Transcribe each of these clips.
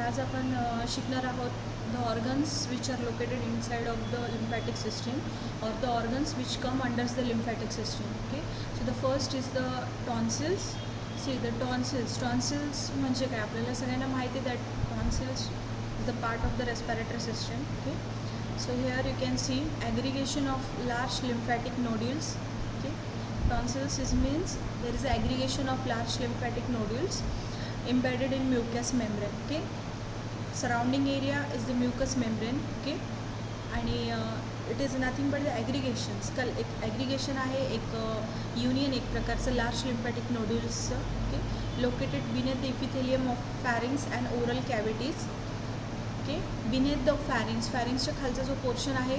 आज आपण शिकणार आहोत the organs which are located inside of the lymphatic system or the organs which come under the lymphatic system. Okay, so the first is the tonsils. See the tonsils म्हणजे काय आपल्याला सगळ्यांना माहिती आहे that tonsils is the part of the respiratory system. Okay, so here you can see aggregation of large lymphatic nodules. Okay, tonsils means there is aggregation of large lymphatic nodules embedded in mucous membrane. Okay, surrounding area is the mucous membrane. Okay, आणि it is nothing but the aggregations एक aggregation आहे, एक union एक प्रकारचं large lymphatic नोड्युल्सचं. Okay, located beneath the epithelium of pharynx and oral cavities. Okay, beneath the फॅरिंग्सच्या खालचा जो पोर्शन आहे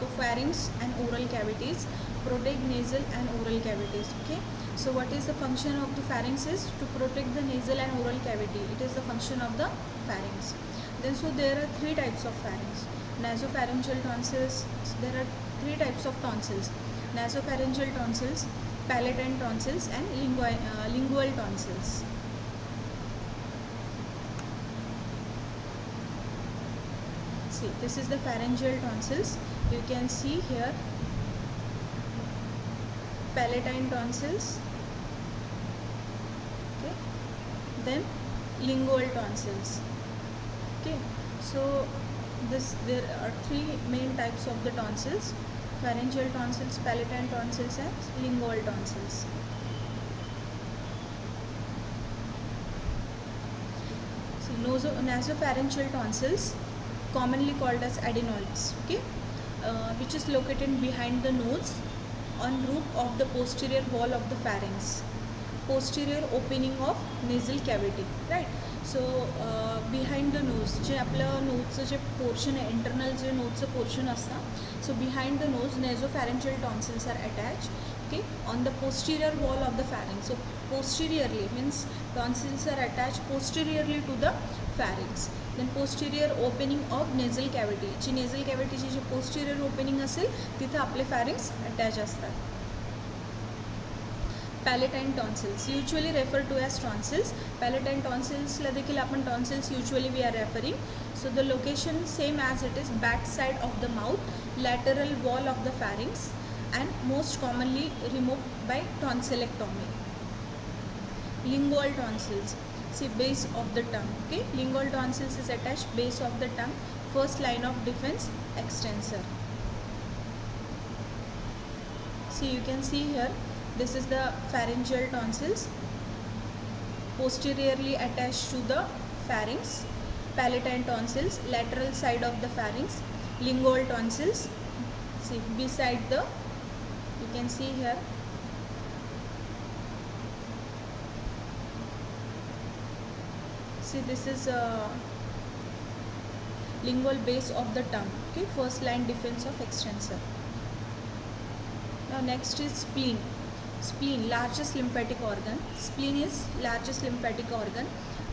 तो pharynx and oral cavities, protect nasal and oral cavities. Okay, so what is the function of the pharynx is to protect the nasal and oral cavity. It is the function of the pharynx. Then so there are three types of pharynx. Nasopharyngeal tonsils. There are three types of tonsils: nasopharyngeal tonsils, palatine tonsils and lingual tonsils. See, this is the pharyngeal tonsils. You can see here palatine tonsils. Okay, then lingual tonsils. Okay, so there are three main types of the tonsils: pharyngeal tonsils, palatine tonsils and lingual tonsils. So nasopharyngeal tonsils, commonly called as adenoids. Okay, which is located behind the nose on roof of the posterior wall of the pharynx, posterior opening of nasal cavity. Right, so behind the nose, जे आपलं नोजचं जे portion आहे, internal जे नोजचं portion असतं, so behind the nose nasopharyngeal tonsils are attached. Okay, on the posterior wall of the pharynx. So posteriorly means tonsils are attached posteriorly to the pharynx. Then posterior opening of nasal cavity, जी nasal cavity ची जी posterior opening असेल तिथे आपले pharynx attach असतात. Palatine tonsils, usually referred to as tonsils. Palatine tonsils ला देखील आपण tonsils usually we are referring. So the location same as it is back side of the mouth, lateral wall of the pharynx, and most commonly removed by tonsillectomy. Lingual tonsils, see base of the tongue. Okay, lingual tonsils is attached base of the tongue, first line of defense extensor. See, you can see here, this is the pharyngeal tonsils, posteriorly attached to the pharynx. Palatine tonsils, lateral side of the pharynx. Lingual tonsils, see beside the, you can see here, see this is lingual base of the tongue. Okay, first line defense of extensor. Now next is spleen. Spleen, largest lymphatic organ. Spleen is largest lymphatic organ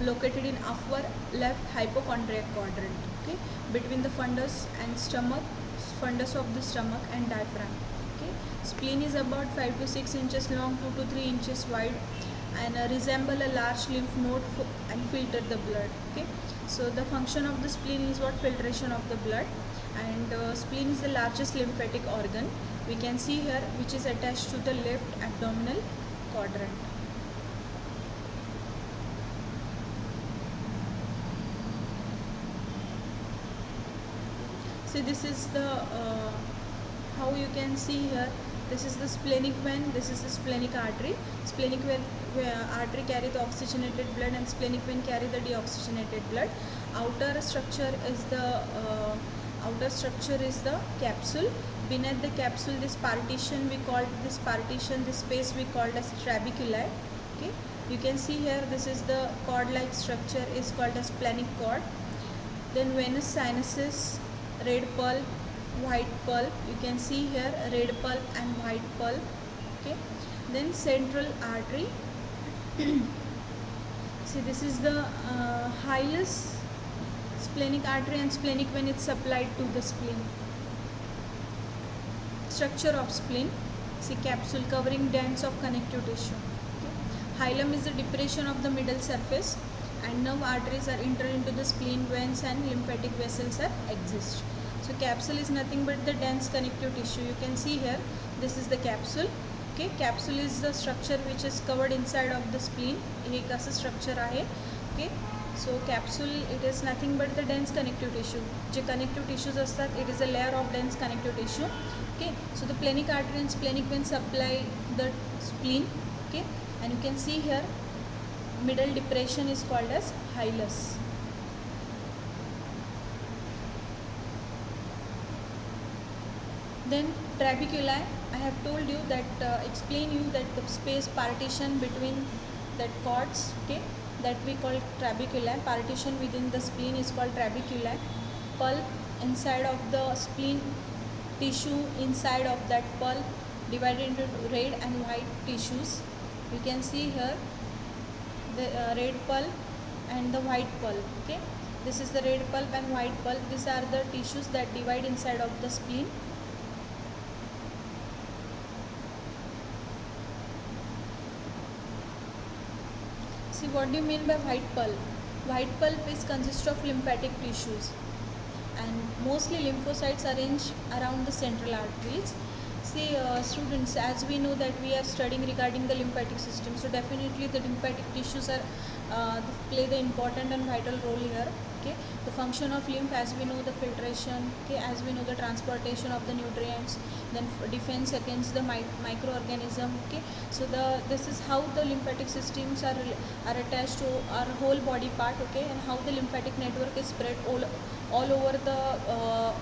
located in upper left hypochondriac quadrant. Okay, between the fundus and stomach, fundus of the stomach and diaphragm. Okay, spleen is about 5 to 6 inches long, 2 to 3 inches wide, and resemble a large lymph node and filter the blood. Okay, so the function of the spleen is what? Filtration of the blood. And spleen is the largest lymphatic organ, we can see here, which is attached to the left abdominal quadrant. See, this is the how you can see here, this is the splenic vein, this is the splenic artery. Splenic vein artery carry the oxygenated blood and splenic vein carry the deoxygenated blood. Outer structure is the capsule. Beneath the capsule, this partition we called this space we called as trabeculae. Okay, you can see here, this is the cord like structure is called as splenic cord. Then venous sinuses, red pulp, white pulp, you can see here red pulp and white pulp. Okay, then central artery. See, this is the hilus, splenic artery and splenic vein is supplied to the spleen. Structure of spleen, see capsule covering dense of connective tissue. Okay. Hilum is the depression of the middle surface. and nerve arteries are enter into the spleen, veins and lymphatic vessels are exist. So capsule is nothing but the dense connective tissue. You can see here, this is the capsule. Okay, capsule is the structure which is covered inside of the spleen. हे कसं structure आहे. Okay, so capsule, it is nothing but the dense connective tissue. J connective tissues असतात, it is a layer of dense connective tissue. Okay, so the splenic artery and splenic vein supply the spleen. Okay, and you can see here, middle depression is called as hilus. Then trabeculae, I have told you that explain you that the space partition between that cords, okay, that we call trabeculae. Partition within the spleen is called trabeculae. Pulp inside of the spleen tissue, inside of that pulp divided into red and white tissues. You can see here the red pulp and the white pulp. Okay, this is the red pulp and white pulp. These are the tissues that divide inside of the spleen. See, what do you mean by white pulp? White pulp is consists of lymphatic tissues, and mostly lymphocytes arranged around the central arteries. See, students, as we know that we are studying regarding the lymphatic system, so definitely the lymphatic tissues are play the important and vital role here. Okay, the function of lymph, as we know, the filtration. Okay, as we know, the transportation of the nutrients, then defense against the microorganism. Okay, so this is how the lymphatic systems are attached to our whole body part. Okay, and how the lymphatic network is spread all over the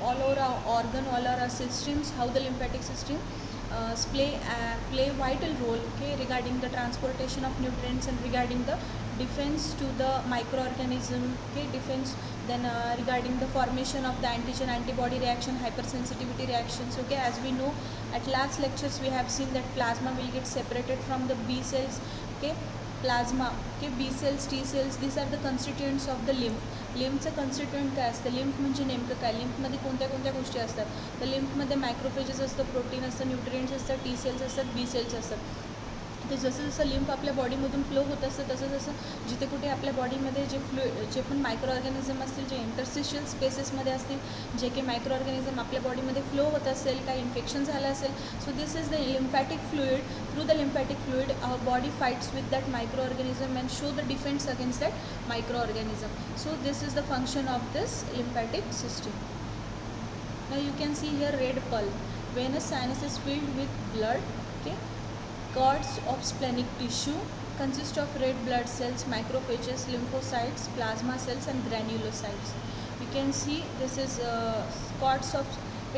all over our organ, all our systems, how the lymphatic system play vital role, okay, regarding the transportation of nutrients and regarding the defense to the microorganism, okay, defense, then regarding the formation of the antigen antibody reaction, hypersensitivity reactions. Okay, as we know, at last lectures we have seen that plasma will get separated from the B cells. Okay, plasma, okay, B cells, T cells, these are the constituents of the lymph. लिम्फचं कन्स्टिट्युएंट काय असतं, lymph म्हणजे नेमकं काय, लिम्फमध्ये कोणत्या कोणत्या गोष्टी असतात, तर लिम्फमध्ये मायक्रोफेजेस असतं, प्रोटीन असतं, न्यूट्रिएंट्स असतात, टी सेल्स असतात, बी सेल्स असतात. ते जसं जसं लिम्फ आपल्या बॉडीमधून फ्लो होत असतं तसं जसं जिथे कुठे आपल्या बॉडीमध्ये जे पण मायक्रो ऑर्गॅनिझम असतील, जे इंटरस्टिशियल स्पेसेसमध्ये असतील, जे काही मायक्रो ऑर्गॅनिझम आपल्या बॉडीमध्ये फ्लो होत असेल, काही इन्फेक्शन झालं असेल, so this is the lymphatic fluid. Through the lymphatic fluid our body fights with that microorganism and show the defence against that microorganism. So this is the function of this lymphatic system. Now you can see here red pulp. Venous sinus is filled with blood. Okay, cords of splenic tissue consist of red blood cells, macrophages, lymphocytes, plasma cells and granulocytes. You can see this is cords of,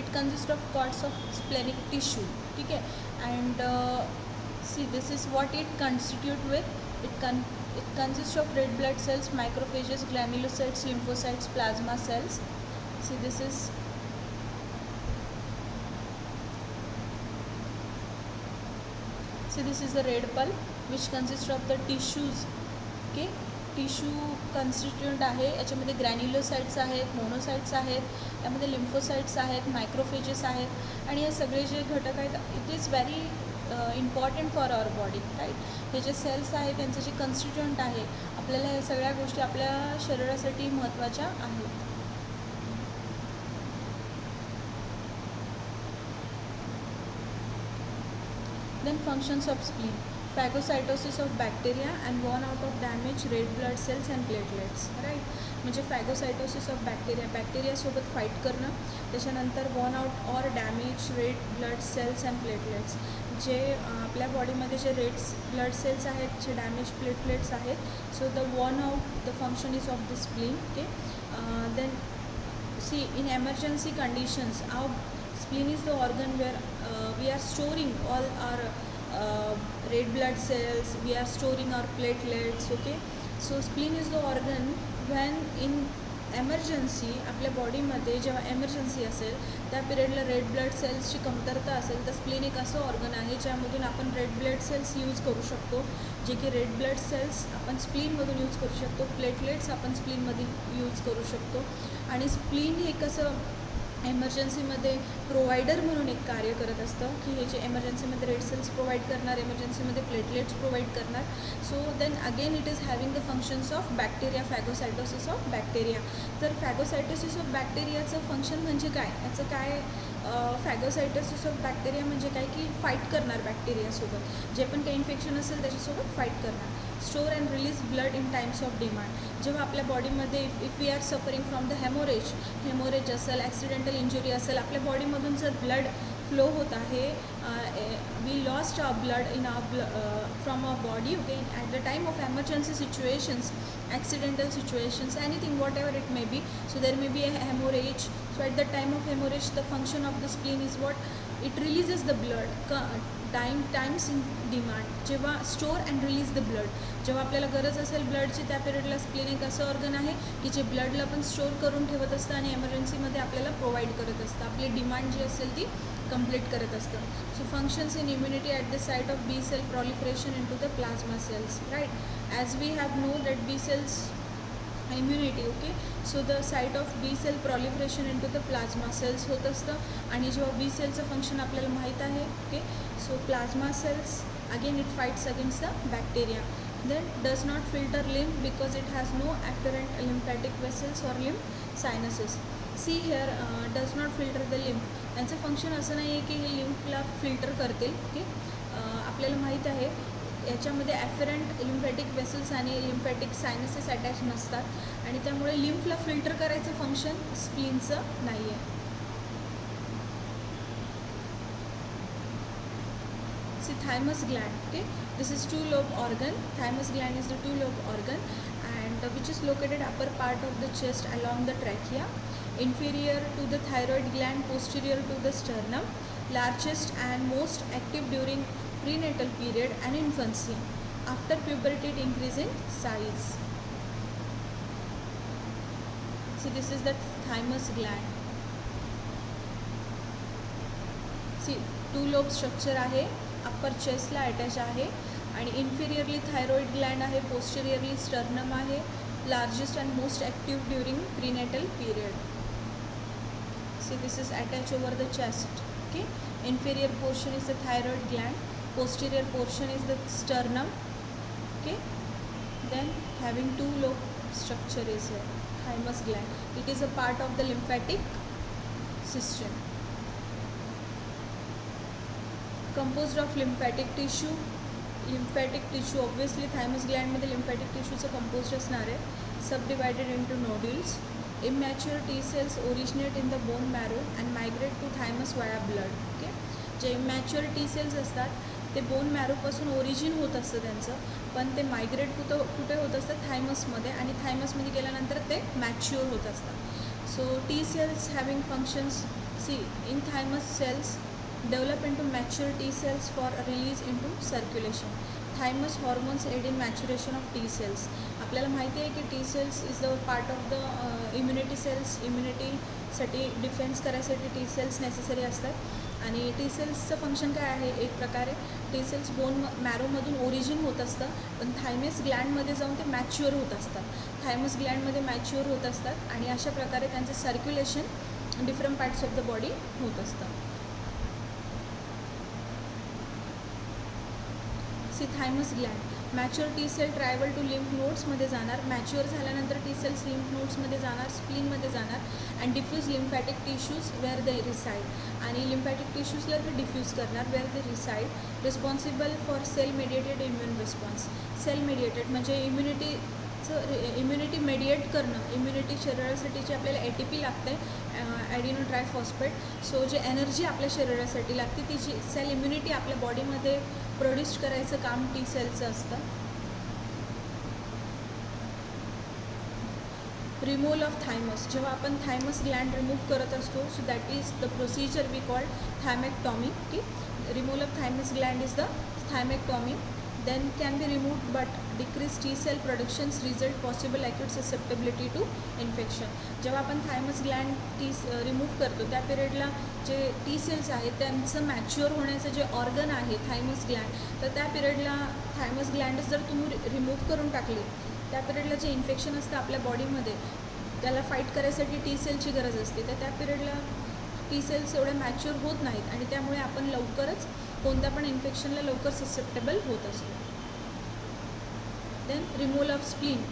it consists of cords of splenic tissue. Okay, and see, this is what it constitute with. It consists of red blood cells, macrophages, granulocytes, lymphocytes, plasma cells. See, this is the red pulp which consists of the tissues. Okay, tissue constituent आहे, याच्यामध्ये ग्रॅन्युलोसाइट्स आहेत, monocytes आहेत, यामध्ये lymphocytes आहेत, मायक्रोफेजेस आहेत, आणि हे सगळे जे घटक आहेत, it is very important for our body, right. हे जे सेल्स आहेत त्यांचे जे कन्स्टिट्यूएंट आहे, आपल्याला या सगळ्या गोष्टी आपल्या शरीरासाठी महत्त्वाच्या आहेत. Then functions of spleen: phagocytosis of bacteria and worn out of damaged red blood cells and platelets, right. म्हणजे फॅगोसायटोसिस ऑफ बॅक्टेरियासोबत फाईट करणं, त्याच्यानंतर worn out or damage red blood cells and platelets, जे आपल्या बॉडीमध्ये जे रेड ब्लड सेल्स आहेत, जे damage platelets आहेत, so the worn out the function is of the spleen. Okay, then see in emergency conditions, our spleen is the organ where we are storing all our red blood cells, we are storing our platelets. Okay, so spleen is the organ when in emergency, आपल्या बॉडीमध्ये जेव्हा emergency असेल त्या पिरियडला red blood सेल्सची कमतरता असेल, तर spleen एक असं ऑर्गन आहे ज्यामधून आपण रेड ब्लड सेल्स यूज करू शकतो, जे की रेड ब्लड सेल्स आपण स्प्लीनमधून यूज करू शकतो, प्लेटलेट्स आपण स्प्लीनमध्ये यूज करू शकतो. आणि स्प्लीन हे कसं एमर्जन्सीमध्ये प्रोव्हायडर म्हणून एक कार्य करत असतं की हे जे एमर्जन्सीमध्ये रेड सेल्स प्रोव्हाइड करणार, एमर्जन्सीमध्ये प्लेटलेट्स प्रोव्हाइड करणार. So then again it is having the functions of bacteria, phagocytosis of bacteria. तर फॅगोसायटोसिस ऑफ बॅक्टेरियाचं फंक्शन म्हणजे काय, याचं काय, फॅगोसायटोसिस ऑफ बॅक्टेरिया म्हणजे काय की फाईट करणार बॅक्टेरियासोबत, जे पण काही इन्फेक्शन असेल त्याच्यासोबत फाईट करणार. Store and release blood in times of demand. जेव्हा आपल्या बॉडीमध्ये if we are suffering from the haemorrhage असेल, ॲक्सिडेंटल इंजुरी असेल, आपल्या बॉडीमधून जर ब्लड फ्लो होत आहे, we lost blood in from our body, okay, at the time of emergency situations, accidental situations, anything whatever it may be, so there may be a hemorrhage. So at the time of hemorrhage, the function of the spleen is what, it releases the blood times in demand. जेव्हा store and release the blood, जेव्हा आपल्याला गरज असेल ब्लडची त्या पिरियडला spleen एक असं organ आहे की जे ब्लडला पण स्टोअर करून ठेवत असतं आणि एमर्जन्सीमध्ये आपल्याला प्रोव्हाइड करत असतं, आपली डिमांड जी असेल ती कंप्लीट करत असतं. So functions in immunity at the site of B cell proliferation in to the plasma cells, right. As we have know that B cells immunity, okay, so the site of B cell proliferation in to the plasma cells होत असतं. आणि जेव्हा B सेलचं function आपल्याला माहीत आहे, okay, so plasma cells again it fights against the bacteria. Then does not filter lymph because it has no afferent lymphatic vessels or lymph sinuses. See here, does not filter the lymph. यांचं function असं नाही आहे की हे लिम्फला filter करतील, okay. आपल्याला माहीत आहे याच्यामध्ये ॲफरंट लिम्फॅटिक वेसल्स आणि लिम्फॅटिक सायनसेस अटॅच नसतात आणि त्यामुळे लिम्फला फिल्टर करायचं फंक्शन स्प्लीनचं नाही आहे. See, thymus gland, okay, this is two-lobe organ. Thymus gland is the two-lobe organ and which is located upper part of the chest along the trachea, inferior to the thyroid gland, posterior to the sternum, largest and most active during prenatal period and infancy. After puberty it increase in size. See, this is the thymus gland. See, two-lobe structure आहे, upper चेस्टला attach आहे आणि inferiorly thyroid gland आहे, posteriorly sternum आहे, largest and most active during prenatal period. See, this is attach over the chest, okay. Inferior portion is the thyroid gland, posterior portion is the sternum, okay. Then having two lobe structure is thymus gland. It is a part of the lymphatic system. Composed of lymphatic tissue. Lymphatic tissue obviously thymus gland मध्ये lymphatic tissue composed असणार आहे. Subdivided into nodules. Immature T cells originate in the bone marrow and migrate to thymus via blood. Okay. J immature T cells असतात ते bone मॅरोपासून origin होत असतं त्यांचं, पण ते मायग्रेट कुठे होत असतं, थायमसमध्ये, आणि थायमसमध्ये गेल्यानंतर ते मॅच्युअर होत असतात. So T cells having functions. See, in thymus cells develop into mature T cells for release into circulation. Thymus hormones aid in maturation of T cells. आपल्याला माहिती आहे की T cells is the part of the immunity cells. इम्युनिटीसाठी defence करायसाठी T cells necessary असतात आणि T सेल्सचं function काय आहे, एक प्रकारे T cells बोन मॅरोमधून ओरिजिन होत असतं, पण थायमस ग्लँडमध्ये जाऊन ते मॅच्युअर होत असतात. थायमस ग्लँडमध्ये मॅच्युअर होत असतात आणि अशा प्रकारे त्यांचं circulation different parts of the body होत असतं. See, thymus gland. Mature T cell travel to lymph नोड्समध्ये जाणार, मॅच्युअर झाल्यानंतर टी सेल्स लिम्फ नोड्समध्ये जाणार, स्प्लीनमध्ये जाणार and diffuse lymphatic tissues where they reside. आणि लिम्फॅटिक टिश्यूजला ते डिफ्यूज करणार where they reside. Responsible for cell mediated immune response. Cell mediated म्हणजे इम्युनिटी मेडिएट करणं. इम्युनिटी शरीरासाठी जे आपल्याला ATP लागते, ॲडिनो ट्रायफॉस्फेट, सो जे एनर्जी आपल्या शरीरासाठी लागते तिची सेल इम्युनिटी आपल्या बॉडीमध्ये प्रोड्यूस करायचं काम टी सेलचं असतं. Removal of thymus. जेव्हा आपण थायमस ग्लँड रिमूव्ह करत असतो, so that is the procedure we called thymectomy. Okay. Removal of thymus gland is the thymectomy. then can be removed but decreased T cell productions result possible acute susceptibility to infection. जेव्हा आपण thymus gland remove करतो त्या पिरियडला जे T cells आहेत त्यांचं mature होण्याचं जे organ आहे thymus Gland, तर त्या पिरियडला थायमस ग्लँड जर तुम्ही रिमूव्ह करून टाकली, त्या पिरियडला जे इन्फेक्शन असतं आपल्या बॉडीमध्ये त्याला फाईट करायसाठी टी सेलची गरज असते, तर त्या पिरियडला टी सेल्स एवढे मॅच्युअर होत नाहीत आणि त्यामुळे आपण लवकरच कोणत्या पण इन्फेक्शनला लवकर ससेप्टेबल होत असतो. Then removal of spleen.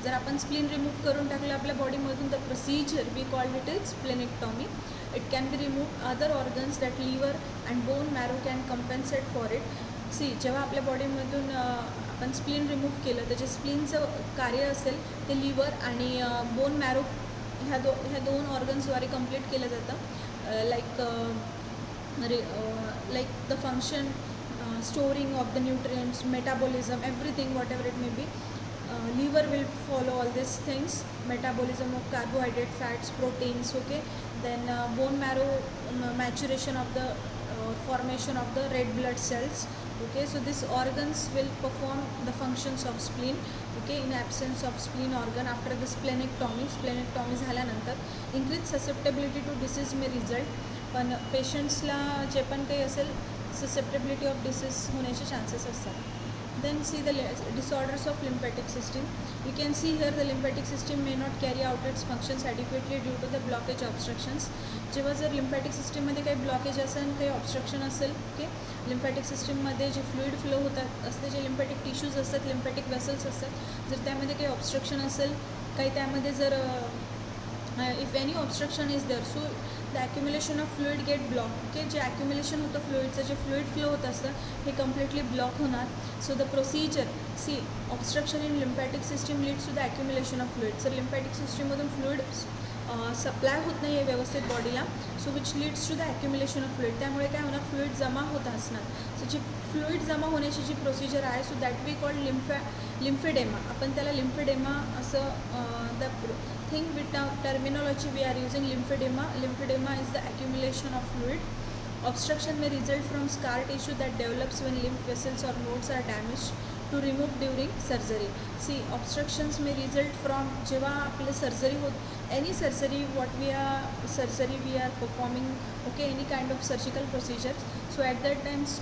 जर आपण स्प्लीन रिमूव्ह करून टाकलं आपल्या बॉडीमधून, the procedure we called it is splenectomy. It can be remove other organs that liver and bone marrow can compensate for it. जेव्हा आपल्या बॉडीमधून आपण स्प्लीन रिमूव्ह केलं, त्याचे स्प्लीनचं कार्य असेल ते लिव्हर आणि बोन मॅरो ह्या दोन ऑर्गन्सद्वारे कंप्लीट केलं जातं. Like the function, storing of the nutrients, metabolism, everything, whatever it may be. Liver will follow all these things, metabolism of carbohydrate, fats, proteins, okay. Then bone marrow, maturation of the formation of the red blood cells, okay. So these organs will perform the functions of spleen, okay. In absence of spleen organ, after the splenectomy झाल्यानंतर increased susceptibility to disease may result. पण पेशंट्सला जे पण काही असेल susceptibility of disease होण्याचे chances असतात. Then see the disorders of lymphatic system. You can see here the lymphatic system may not carry out its functions adequately due to the blockage obstructions. जेव्हा जर lymphatic सिस्टीममध्ये काही blockage असेल, काही obstruction असेल, okay, lymphatic सिस्टीममध्ये जे fluid flow होतात असते, जे लिम्फॅटिक टिश्यूज असतात, लिम्फॅटिक वेसल्स असतात, जर त्यामध्ये काही ऑब्स्ट्रक्शन असेल, काही त्यामध्ये जर if any obstruction is there, so the accumulation of fluid get blocked, okay. J accumulation होतं फ्लुइडचं, जे फ्लुइड फ्लो होत असतं हे कम्प्लिटली ब्लॉक होणार. So the procedure, see obstruction in lymphatic system leads to the accumulation of fluid. सर lymphatic सिस्टीममधून fluid supply होत नाही आहे व्यवस्थित बॉडीला, so which leads to the accumulation of fluid. त्यामुळे काय होणार, फ्लुइड जमा होत असणार. सो जी फ्लुइड जमा होण्याची जी प्रोसिजर आहे, so that we called lymphoedema. आपण त्याला लिम्फेडेमा असं the thing with terminology we are using lymphoedema. Lymphoedema is the accumulation of fluid. Obstruction may result from scar tissue that develops when lymph vessels or nodes are damaged. To remove during surgery. See, obstructions may result from जेव्हा आपलं surgery होत, any surgery we are performing, okay, any kind of surgical procedures. So at that times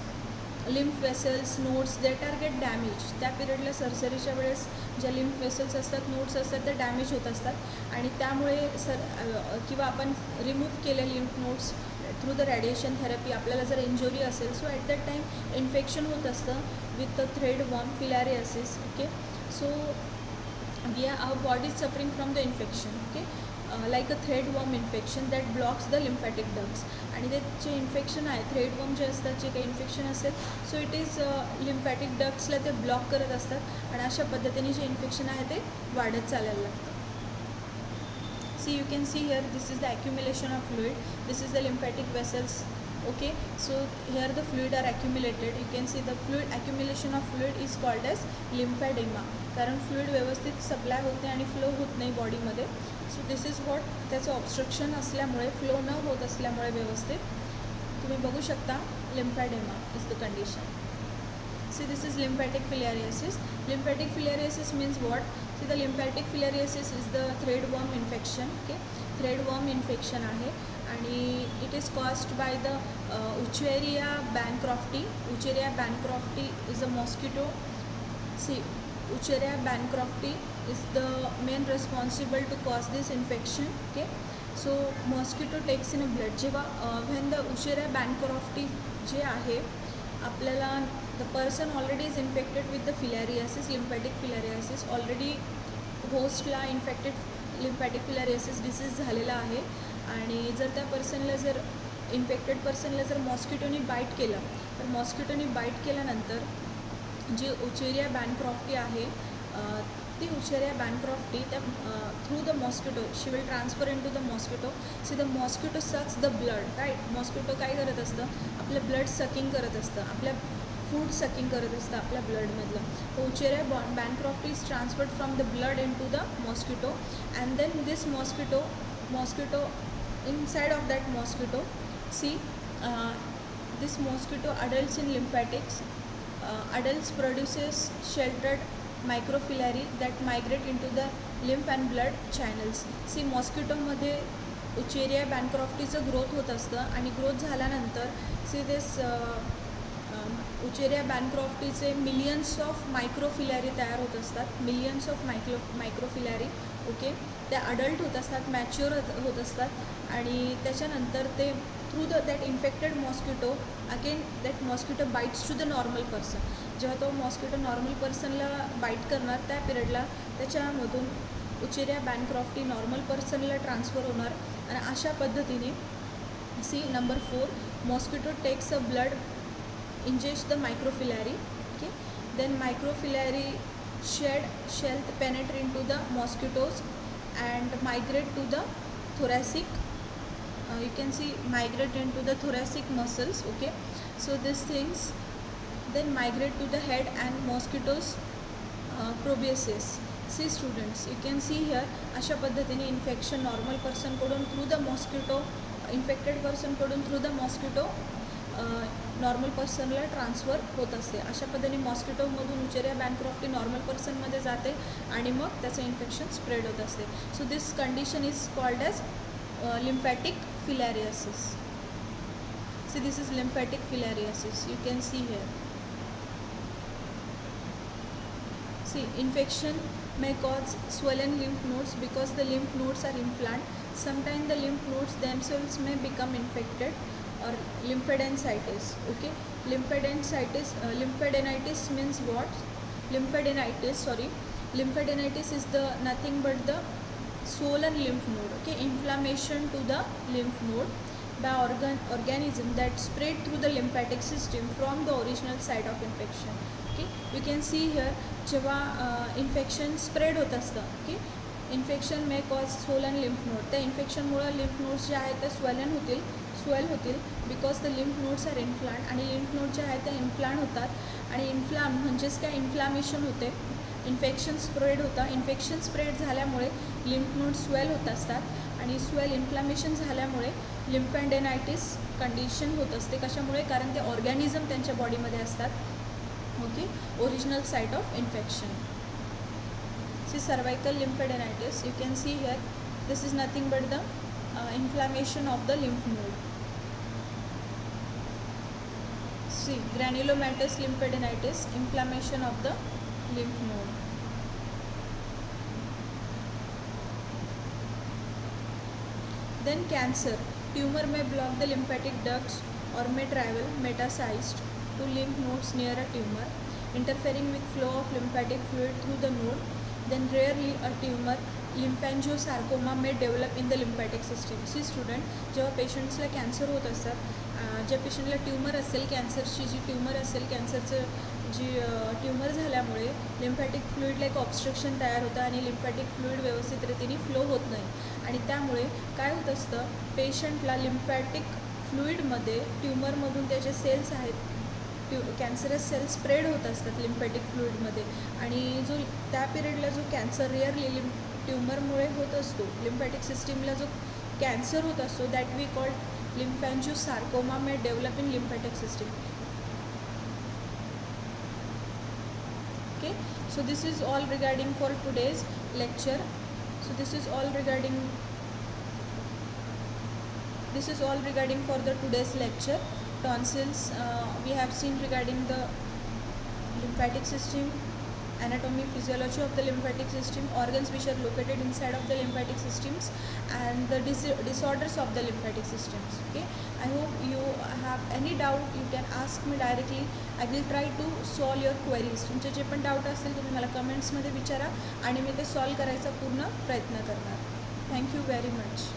lymph vessels, nodes, that are get damaged. त्या पिरियडला सर्जरीच्या वेळेस ज्या lymph vessels असतात, nodes असतात, ते damage होत असतात आणि त्यामुळे किंवा आपण रिमूव्ह केले lymph nodes through the radiation therapy, आपल्याला जर इंजुरी असेल, so at that time infection होत असतं with the thread worm filariasis, okay. So our body is suffering from the infection, okay, like a thread worm infection that blocks the lymphatic ducts. आणि ते जे infection आहे, thread worm जे असतात, जे काही इन्फेक्शन असेल, सो इट इज लिम्फॅटिक डक्ट्सला ते ब्लॉक करत असतात आणि अशा पद्धतीने जे इन्फेक्शन आहे ते वाढत चालायला लागतं. See, you can see here, this is the accumulation of fluid, this is the lymphatic vessels, okay. So here the fluid are accumulated. You can see the fluid accumulation of fluid is called as lymphedema, कारण fluid व्यवस्थित supply होते आणि flow होत नाही बॉडीमध्ये. सो this is what, त्याचं obstruction असल्यामुळे, flow न होत असल्यामुळे व्यवस्थित तुम्ही बघू शकता, lymphoedema is the condition. See, this is lymphatic filariasis. Lymphatic filariasis means what? See, the lymphatic filariasis is the thread worm infection, okay. Thread worm infection आहे आणि it is caused by the Wucheria bancrofti. Wucheria bancrofti is a mosquito. See, Wucheria bancrofti is the main responsible to cause this infection, okay. So mosquito takes in a blood. जेव्हा when the Wucheria bancrofti जे आहे, आपल्याला the person already is infected with the filariasis, lymphatic filariasis. Already होस्टला infected lymphatic filariasis disease झालेला आहे आणि जर त्या पर्सनला, जर इन्फेक्टेड पर्सनला जर मॉस्किटोनी बाईट केलं, तर मॉस्किटोनी बाईट केल्यानंतर जी उचेरिया बॅनक्रॉफ्टी आहे, ती उचेरिया बॅनक्रॉफ्टी त्या through the mosquito she will transfer in to the mosquito. See the mosquito sucks the blood, right. Mosquito काय करत असतं, आपलं ब्लड सकिंग करत असतं, आपल्या फूड सकिंग करत असतं आपल्या ब्लडमधलं. तर Wuchereria bancrofti is transferred from the blood in to the mosquito and then this mosquito inside of that mosquito, see, this mosquito adults in lymphatics. Adults produces sheltered microfilari that migrate into the lymph and blood channels. See, मॉस्किटोमध्ये Wuchereria बॅनक्रॉफ्टीचं growth होत असतं आणि growth झाल्यानंतर see this Wuchereria बॅनक्रॉफ्टीचे millions of microfilariae तयार होत असतात, मिलियन्स ऑफ मायक्रोफिलॅरी, ओके. त्या अडल्ट होत असतात, मॅच्युअर होत असतात आणि त्याच्यानंतर ते through that infected mosquito again that mosquito bites to the normal person. जेव्हा तो मॉस्किटो नॉर्मल पर्सनला बाईट करणार त्या पिरियडला त्याच्यामधून उचेरिया बॅनक्रॉफ्टी नॉर्मल पर्सनला ट्रान्सफर होणार आणि अशा पद्धतीने see number 4 mosquito takes a blood inject the microfilariae. Okay, then microfilariae shell penetrate into the mosquitoes and migrate to the thoracic, you can see migrate into the thoracic muscles. Okay, so these things then migrate to the head and mosquitoes proboscis. See students, you can see here अशा पद्धतीने infection normal पर्सनकडून through the mosquito infected पर्सनकडून through the mosquito normal पर्सनला transfer होत असते. अशा पद्धतीने मॉस्किटोमधून उचेरिया बॅनक्रॉफ्टी normal पर्सनमध्ये जाते आणि मग त्याचं इन्फेक्शन स्प्रेड होत असते. So this condition is called as lymphatic filariasis. See this is lymphatic filariasis, you can see here. See, infection may cause swollen lymph nodes because the lymph nodes are inflamed. Sometimes the lymph nodes themselves may become infected or lymphadenitis. Okay, lymphadenitis means what? Lymphadenitis is the nothing but the swollen lymph node. Okay, inflammation to the lymph node by organism that spread through the lymphatic system from the original site of infection. Okay, you can see here जेव्हा infection spread होत असतं. Okay, infection may cause swollen lymph node. त्या इन्फेक्शनमुळं lymph nodes जे आहेत त्या swell होतील because the lymph nodes are inflamed आणि लिम्फ नोड जे आहेत त्या इन्फ्लांड होतात आणि इन्फ्लाम म्हणजेच काय इन्फ्लामेशन होते, इन्फेक्शन स्प्रेड होतं. इन्फेक्शन स्प्रेड झाल्यामुळे लिम्फ नोड स्वेल होत असतात आणि स्वेल इन्फ्लामेशन झाल्यामुळे लिम्फॅडेनायटिस कंडिशन होत असते. कशामुळे? कारण ते ऑर्गॅनिझम त्यांच्या बॉडीमध्ये असतात. Okay, original site of infection. See cervical lymphadenitis, you can see here this is nothing but the inflammation of the lymph node. See granulomatous lymphadenitis, inflammation of the lymph node. Then cancer, tumor may block the lymphatic ducts or may travel metastasized to lymph nodes near a tumor, interfering with flow of lymphatic fluid through the node. Then rarely a tumor lymphangiosarcoma may develop in the lymphatic system. See student, जेव्हा पेशंट्सला cancer होत असतात, ज्या पेशंटला tumour असेल, कॅन्सरची जी tumour असेल, कॅन्सरचं जी tumour झाल्यामुळे lymphatic फ्लुईडला एक obstruction तयार होतं आणि लिम्फॅटिक फ्लुईड व्यवस्थित रीतीने फ्लो होत नाही आणि त्यामुळे काय होत असतं, पेशंटला लिम्फॅटिक फ्लुईडमध्ये ट्यूमरमधून त्याचे सेल्स आहेत, कॅन्सरस सेल्स स्प्रेड होत असतात लिम्फॅटिक फ्लुईडमध्ये आणि जो त्या पिरियडला जो कॅन्सर रिअरली ट्यूमरमुळे होत असतो, लिम्फॅटिक सिस्टीमला जो कॅन्सर होत असतो that we called lymphangiosarcoma may develop in lymphatic system. Okay, so this is all regarding for today's lecture. So this is all regarding for the today's lecture. Tonsils, we have seen regarding the lymphatic system, anatomy, physiology of the lymphatic system, organs which are located inside of the lymphatic systems, and the disorders of the lymphatic systems. Okay, I hope you have any doubt, you can ask me directly. I will try to solve your queries. तुमचे जे पण doubt असतील तुम्ही मला कमेंट्समध्ये विचारा आणि मी ते solve करायचा पूर्ण प्रयत्न करणार. Thank you very much.